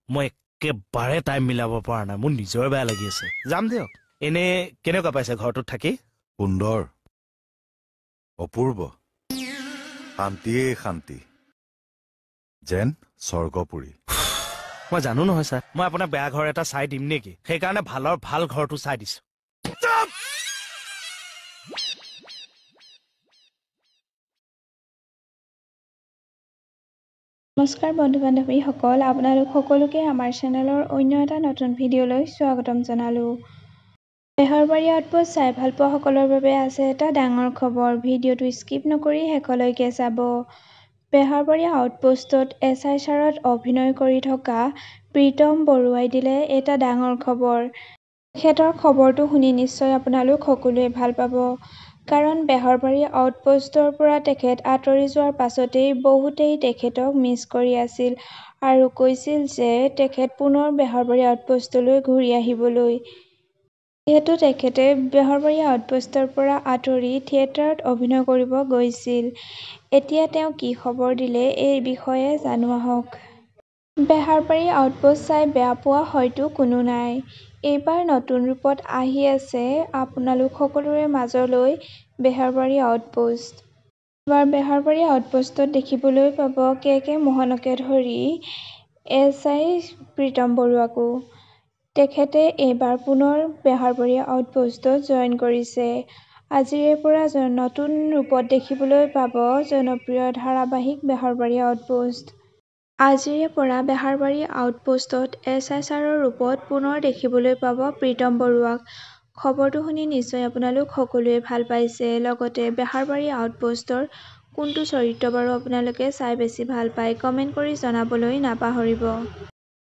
মই একেবাৰে টাইম মিলাব পৰা নাই, মোৰ নিজৰ বেয়া লাগি আছে। যাম দিয়ক। এনে কেনেকুৱা পাইছে ঘৰটোত থাকি? সুন্দৰ, অপূৰ্ব, শান্তিয়ে শান্তি, যেন স্বৰ্গপুৰী। মই জানো নহয় ছাৰ, মই আপোনাক বেয়া ঘৰ এটা চাই দিম নেকি? সেইকাৰণে ভালৰ ভাল ঘৰটো চাই দিছো। নমস্কাৰ বন্ধু-বান্ধৱীসকল, আপোনালোক সকলোকে আমাৰ চেনেলৰ অন্য এটা নতুন ভিডিঅ'লৈ স্বাগতম জনালোঁ। বেহৰবাৰী আউটপোষ্ট চাই ভাল পোৱা সকলৰ বাবে আছে এটা ডাঙৰ খবৰ। ভিডিঅ'টো স্কিপ নকৰি শেষলৈকে চাব। বেহৰবাৰী আউটপোষ্টত এছ.আই. ছাৰত অভিনয় কৰি থকা প্ৰীতম বৰুৱাই দিলে এটা ডাঙৰ খবৰ। তেখেতৰ খবৰটো শুনি নিশ্চয় আপোনালোক সকলোৱে ভাল পাব। কাৰণ বেহৰবাৰী আউটপোষ্টৰ পৰা তেখেত আঁতৰি যোৱাৰ পাছতেই বহুতেই তেখেতক মিছ কৰি আছিল আৰু কৈছিল যে তেখেত পুনৰ বেহৰবাৰী আউটপোষ্টলৈ ঘূৰি আহিবলৈ। যিহেতু তেখেতে বেহৰবাৰী আউটপোষ্টৰ পৰা আঁতৰি থিয়েটাৰত অভিনয় কৰিব গৈছিল। এতিয়া তেওঁ কি খবৰ দিলে এই বিষয়ে জানো আহক। বেহৰবাৰী আউটপোষ্ট চাই বেয়া পোৱা হয়তো কোনো নাই। এইবাৰ নতুন ৰূপত আহি আছে আপোনালোক সকলোৰে মাজলৈ বেহৰবাৰী আউটপোষ্ট। এইবাৰ বেহৰবাৰী আউটপোষ্টত দেখিবলৈ পাব কে মোহনকে ধৰি এছ.আই. প্ৰীতম বৰুৱাকো। তেখেতে এইবাৰ পুনৰ বেহৰবাৰী আউটপোষ্টত জইন কৰিছে। আজিৰে পৰা নতুন ৰূপত দেখিবলৈ পাব জনপ্ৰিয় ধাৰাবাহিক বেহৰবাৰী আউটপোষ্ট। আজিৰে পৰা বেহৰবাৰী আউটপোষ্টত এছ.আই. ছাৰৰ ৰূপত পুনৰ দেখিবলৈ পাব প্ৰীতম বৰুৱাক। খবৰটো শুনি নিশ্চয় আপোনালোক সকলোৱে ভাল পাইছে। লগতে বেহৰবাৰী আউটপোষ্টৰ কোনটো চৰিত্ৰ বাৰু আপোনালোকে চাই বেছি ভাল পায় কমেণ্ট কৰি জনাবলৈ নাপাহৰিব।